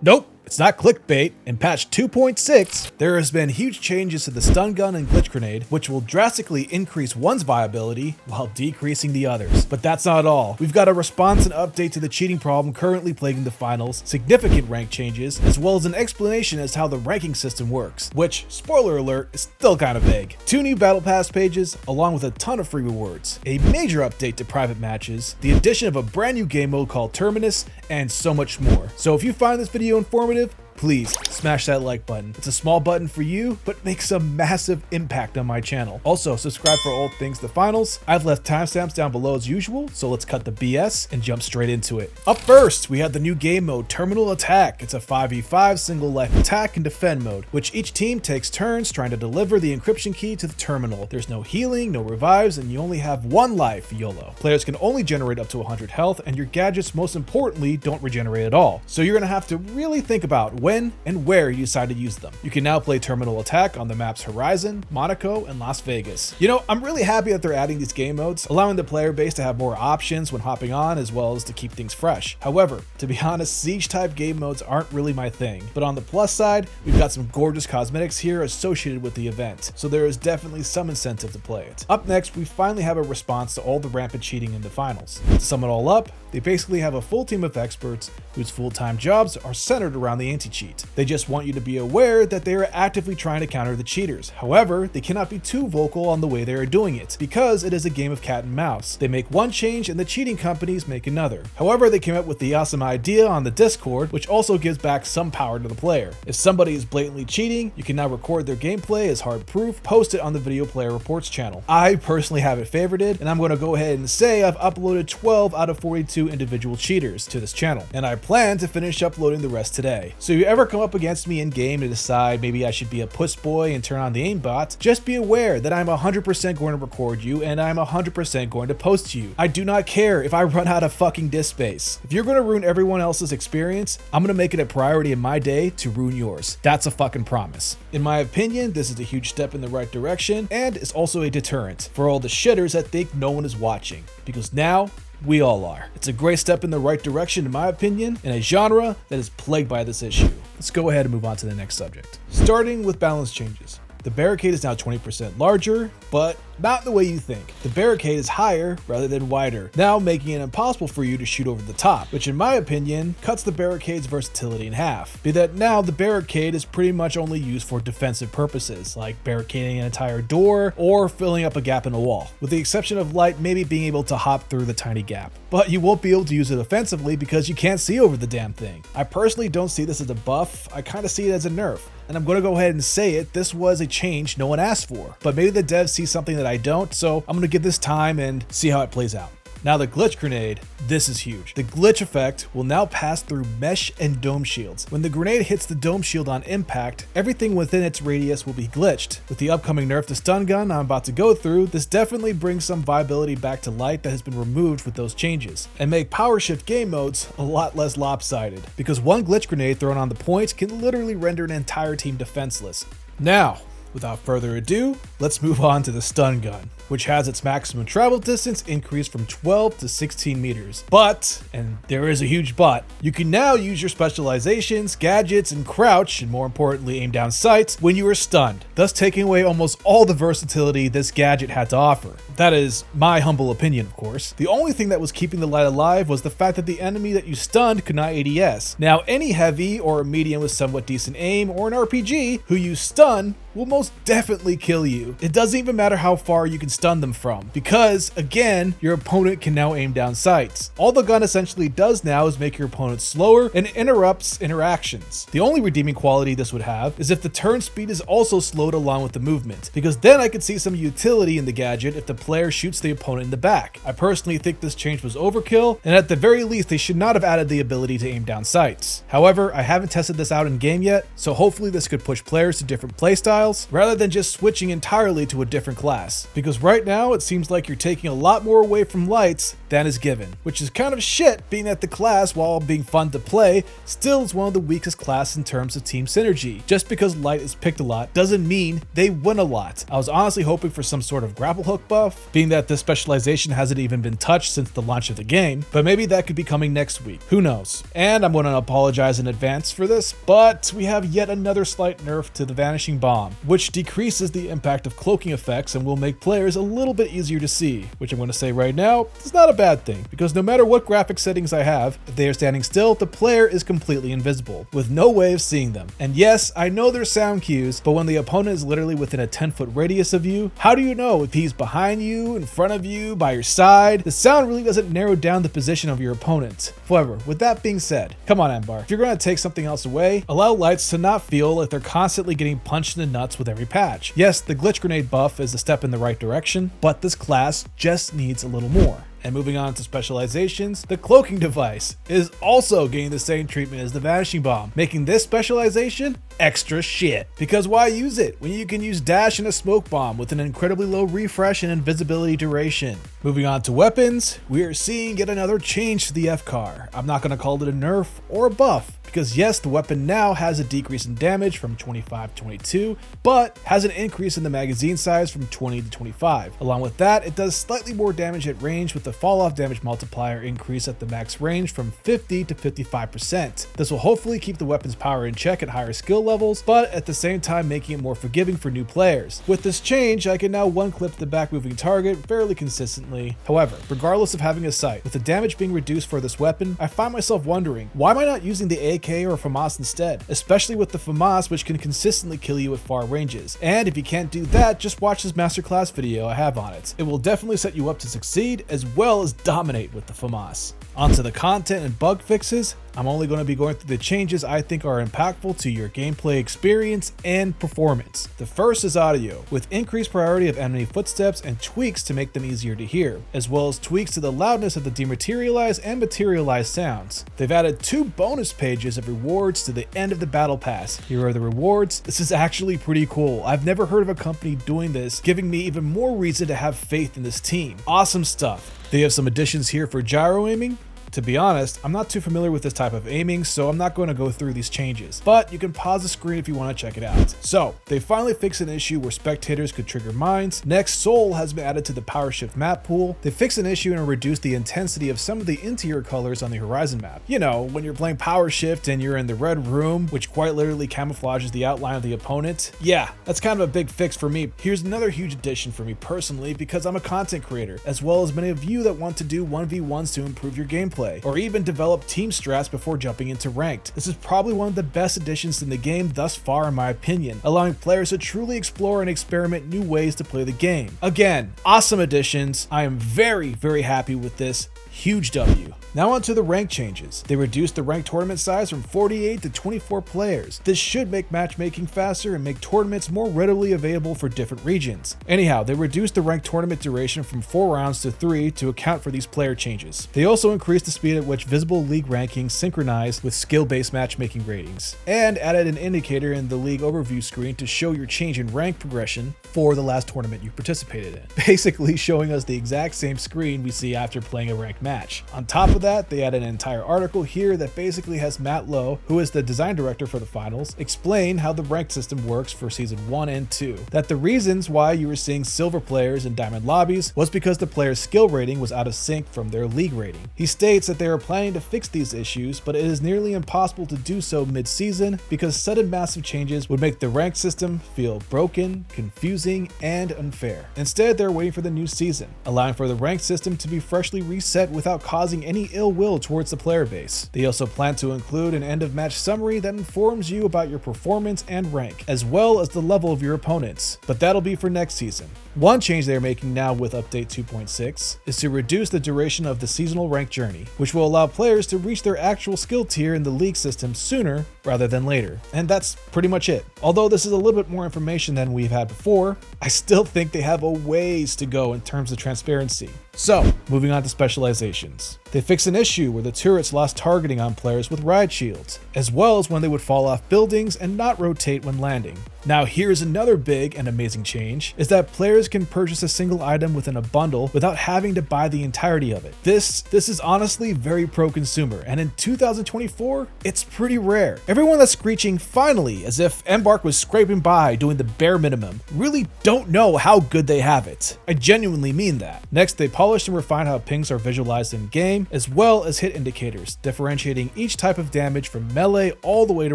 Nope, it's not clickbait. In patch 2.6, there has been huge changes to the stun gun and glitch grenade, which will drastically increase one's viability while decreasing the others. But that's not all. We've got a response and update to the cheating problem currently plaguing the finals, significant rank changes, as well as an explanation as to how the ranking system works, which, spoiler alert, is still kind of vague. 2 new battle pass pages, along with a ton of free rewards, a major update to private matches, the addition of a brand new game mode called Terminus, and so much more. So if you find this video informative, please smash that like button. It's a small button for you, but makes a massive impact on my channel. Also, subscribe for all things the finals. I've left timestamps down below as usual, so let's cut the BS and jump straight into it. Up first, we have the new game mode, Terminal Attack. It's a 5v5 single life attack and defend mode, which each team takes turns trying to deliver the encryption key to the terminal. There's no healing, no revives, and you only have 1 life, YOLO. Players can only generate up to 100 health, and your gadgets, most importantly, don't regenerate at all. So you're gonna have to really think about when and where you decide to use them. You can now play Terminal Attack on the maps Horizon, Monaco, and Las Vegas. You know, I'm really happy that they're adding these game modes, allowing the player base to have more options when hopping on, as well as to keep things fresh. However, to be honest, siege type game modes aren't really my thing. But on the plus side, we've got some gorgeous cosmetics here associated with the event, so there is definitely some incentive to play it. Up next, we finally have a response to all the rampant cheating in the finals. To sum it all up, they basically have a full team of experts whose full-time jobs are centered around the anti-cheat. They just want you to be aware that they are actively trying to counter the cheaters. However, they cannot be too vocal on the way they are doing it, because it is a game of cat and mouse. They make one change and the cheating companies make another. However, they came up with the awesome idea on the Discord, which also gives back some power to the player. If somebody is blatantly cheating, you can now record their gameplay as hard proof, post it on the Video Player Reports channel. I personally have it favorited, and I'm going to go ahead and say I've uploaded 12 out of 42 individual cheaters to this channel, and I plan to finish uploading the rest today. So if you ever come up against me in game and decide maybe I should be a puss boy and turn on the aimbot, just be aware that I'm 100% going to record you and I'm 100% going to post to you. I do not care if I run out of fucking disk space. If you're going to ruin everyone else's experience, I'm going to make it a priority in my day to ruin yours. That's a fucking promise. In my opinion, this is a huge step in the right direction, and it's also a deterrent for all the shitters that think no one is watching, because now we all are. It's a great step in the right direction, in my opinion, in a genre that is plagued by this issue. Let's go ahead and move on to the next subject. Starting with balance changes. The barricade is now 20% larger, but not the way you think. The barricade is higher rather than wider, now making it impossible for you to shoot over the top, which in my opinion cuts the barricade's versatility in half. Be that now the barricade is pretty much only used for defensive purposes, like barricading an entire door or filling up a gap in a wall, with the exception of light maybe being able to hop through the tiny gap. But you won't be able to use it offensively because you can't see over the damn thing. I personally don't see this as a buff, I kind of see it as a nerf. And I'm going to go ahead and say it, this was a change no one asked for. But maybe the devs see something that I don't, so I'm going to give this time and see how it plays out. Now the glitch grenade, this is huge. The glitch effect will now pass through mesh and dome shields. When the grenade hits the dome shield on impact, everything within its radius will be glitched. With the upcoming nerf to stun gun I'm about to go through, this definitely brings some viability back to light that has been removed with those changes, and make power shift game modes a lot less lopsided, because one glitch grenade thrown on the point can literally render an entire team defenseless. Now, without further ado, let's move on to the stun gun, which has its maximum travel distance increased from 12 to 16 meters. But, and there is a huge but, you can now use your specializations, gadgets, and crouch, and more importantly aim down sights, when you are stunned, thus taking away almost all the versatility this gadget had to offer. That is my humble opinion, of course. The only thing that was keeping the light alive was the fact that the enemy that you stunned could not ADS. Now any heavy or a medium with somewhat decent aim or an RPG who you stun will most definitely kill you. It doesn't even matter how far you can stun them from, because again, your opponent can now aim down sights. All the gun essentially does now is make your opponent slower and interrupts interactions. The only redeeming quality this would have is if the turn speed is also slowed along with the movement, because then I could see some utility in the gadget if the player shoots the opponent in the back. I personally think this change was overkill, and at the very least they should not have added the ability to aim down sights. However, I haven't tested this out in game yet, so hopefully this could push players to different playstyles rather than just switching entirely to a different class, because right now it seems like you're taking a lot more away from lights than is given, which is kind of shit, being that the class, while being fun to play, still is one of the weakest classes in terms of team synergy. Just because light is picked a lot doesn't mean they win a lot. I was honestly hoping for some sort of grapple hook buff, being that this specialization hasn't even been touched since the launch of the game, but maybe that could be coming next week. Who knows? And I'm going to apologize in advance for this, but we have yet another slight nerf to the Vanishing Bomb, which decreases the impact of cloaking effects and will make players a little bit easier to see, which I'm going to say right now is not a bad thing, because no matter what graphic settings I have, if they are standing still, the player is completely invisible, with no way of seeing them. And yes, I know there's sound cues, but when the opponent is literally within a 10-foot radius of you, how do you know if he's behind you, in front of you, by your side? The sound really doesn't narrow down the position of your opponent. However, with that being said, come on Embark, if you're going to take something else away, allow lights to not feel like they're constantly getting punched in the nuts with every patch. Yes, the glitch grenade buff is a step in the right direction, but this class just needs a little more. And moving on to specializations, the cloaking device is also getting the same treatment as the Vanishing Bomb, making this specialization extra shit. Because why use it when you can use dash and a smoke bomb with an incredibly low refresh and invisibility duration? Moving on to weapons, we are seeing yet another change to the FCAR. I'm not going to call it a nerf or a buff, because yes, the weapon now has a decrease in damage from 25 to 22, but has an increase in the magazine size from 20 to 25. Along with that, it does slightly more damage at range, with the fall off damage multiplier increase at the max range from 50 to 55%. This will hopefully keep the weapon's power in check at higher skill levels, but at the same time making it more forgiving for new players. With this change, I can now one-clip the back moving target fairly consistently. However, regardless of having a sight, with the damage being reduced for this weapon, I find myself wondering, why am I not using the AK or FAMAS instead? Especially with the FAMAS, which can consistently kill you at far ranges. And if you can't do that, just watch this masterclass video I have on it. It will definitely set you up to succeed, as well as dominate with the FAMAS. Onto the content and bug fixes, I'm only going to be going through the changes I think are impactful to your gameplay experience and performance. The first is audio, with increased priority of enemy footsteps and tweaks to make them easier to hear, as well as tweaks to the loudness of the dematerialized and materialized sounds. They've added 2 bonus pages of rewards to the end of the battle pass. Here are the rewards. This is actually pretty cool. I've never heard of a company doing this, giving me even more reason to have faith in this team. Awesome stuff. They have some additions here for gyro aiming. To be honest, I'm not too familiar with this type of aiming, so I'm not going to go through these changes, but you can pause the screen if you want to check it out. So, they finally fixed an issue where spectators could trigger mines. Next, Soul has been added to the power shift map pool. They fixed an issue and reduced the intensity of some of the interior colors on the horizon map. You know, when you're playing power shift and you're in the red room, which quite literally camouflages the outline of the opponent. Yeah, that's kind of a big fix for me. Here's another huge addition for me personally, because I'm a content creator, as well as many of you that want to do 1v1s to improve your gameplay, or even develop team strats before jumping into ranked. This is probably one of the best additions in the game thus far in my opinion, allowing players to truly explore and experiment new ways to play the game. Again, awesome additions. I am very, very happy with this. Huge W. Now on to the rank changes. They reduced the ranked tournament size from 48 to 24 players. This should make matchmaking faster and make tournaments more readily available for different regions. Anyhow, they reduced the ranked tournament duration from 4 rounds to 3 to account for these player changes. They also increased the speed at which visible league rankings synchronize with skill-based matchmaking ratings, and added an indicator in the league overview screen to show your change in rank progression for the last tournament you participated in, basically showing us the exact same screen we see after playing a ranked match. On top of that, they added an entire article here that basically has Matt Lowe, who is the design director for the finals, explain how the ranked system works for season 1 and 2. That the reasons why you were seeing silver players in diamond lobbies was because the player's skill rating was out of sync from their league rating. He states that they are planning to fix these issues, but it is nearly impossible to do so mid-season because sudden massive changes would make the ranked system feel broken, confusing, and unfair. Instead, they're waiting for the new season, allowing for the ranked system to be freshly reset without causing any ill will towards the player base. They also plan to include an end of match summary that informs you about your performance and rank, as well as the level of your opponents, but that'll be for next season. One change they're making now with update 2.6 is to reduce the duration of the seasonal rank journey, which will allow players to reach their actual skill tier in the league system sooner rather than later. And that's pretty much it. Although this is a little bit more information than we've had before, I still think they have a ways to go in terms of transparency. So, moving on to specializations. They fixed an issue where the turrets lost targeting on players with riot shields, as well as when they would fall off buildings and not rotate when landing. Now here's another big and amazing change, is that players can purchase a single item within a bundle without having to buy the entirety of it. This is honestly very pro-consumer, and in 2024, it's pretty rare. Everyone that's screeching finally as if Embark was scraping by doing the bare minimum really don't know how good they have it. I genuinely mean that. Next, they polished and refined how pings are visualized in game, as well as hit indicators, differentiating each type of damage from melee all the way to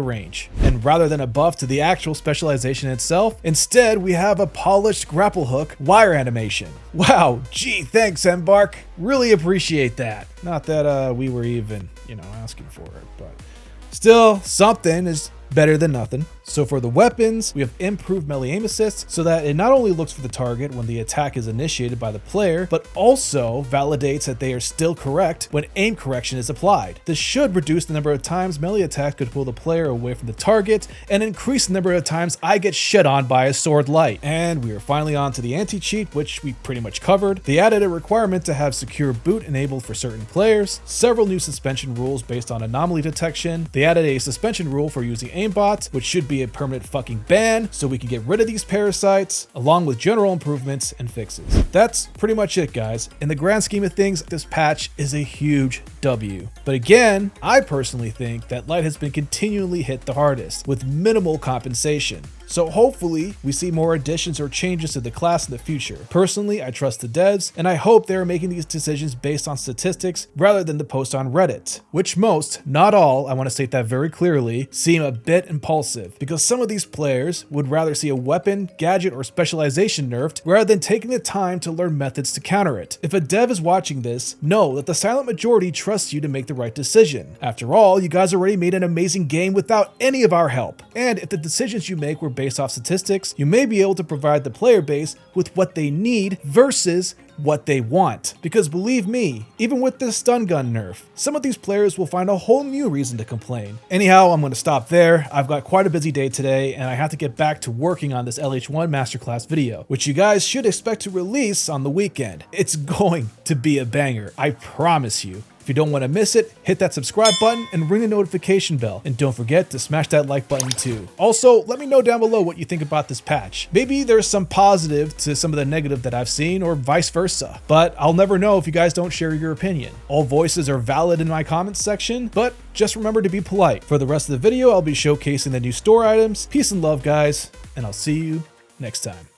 range. And rather than a buff to the actual specialization itself, instead we have a polished grapple hook wire animation. Wow, gee, thanks Embark. Really appreciate that. Not that we were even, asking for it, but still, something is better than nothing. So for the weapons, we have improved melee aim assist so that it not only looks for the target when the attack is initiated by the player, but also validates that they are still correct when aim correction is applied. This should reduce the number of times melee attack could pull the player away from the target and increase the number of times I get shit on by a sword light. And we are finally on to the anti-cheat, which we pretty much covered. They added a requirement to have secure boot enabled for certain players, several new suspension rules based on anomaly detection. They added a suspension rule for using aimbot, which should be a permanent fucking ban so we can get rid of these parasites, along with general improvements and fixes. That's pretty much it, guys. In the grand scheme of things, this patch is a huge W. But again, I personally think that Light has been continually hit the hardest with minimal compensation. So hopefully we see more additions or changes to the class in the future. Personally, I trust the devs, and I hope they are making these decisions based on statistics rather than the post on Reddit, which most, not all, I want to state that very clearly, seem a bit impulsive, because some of these players would rather see a weapon, gadget, or specialization nerfed rather than taking the time to learn methods to counter it. If a dev is watching this, know that the silent majority trusts you to make the right decision. After all, you guys already made an amazing game without any of our help, and if the decisions you make were based off statistics, you may be able to provide the player base with what they need versus what they want. Because believe me, even with this stun gun nerf, some of these players will find a whole new reason to complain. Anyhow, I'm going to stop there. I've got quite a busy day today, and I have to get back to working on this LH1 masterclass video, which you guys should expect to release on the weekend. It's going to be a banger, I promise you. If you don't want to miss it, hit that subscribe button and ring the notification bell. And don't forget to smash that like button too. Also, let me know down below what you think about this patch. Maybe there's some positive to some of the negative that I've seen, or vice versa. But I'll never know if you guys don't share your opinion. All voices are valid in my comments section, but just remember to be polite. For the rest of the video, I'll be showcasing the new store items. Peace and love, guys, and I'll see you next time.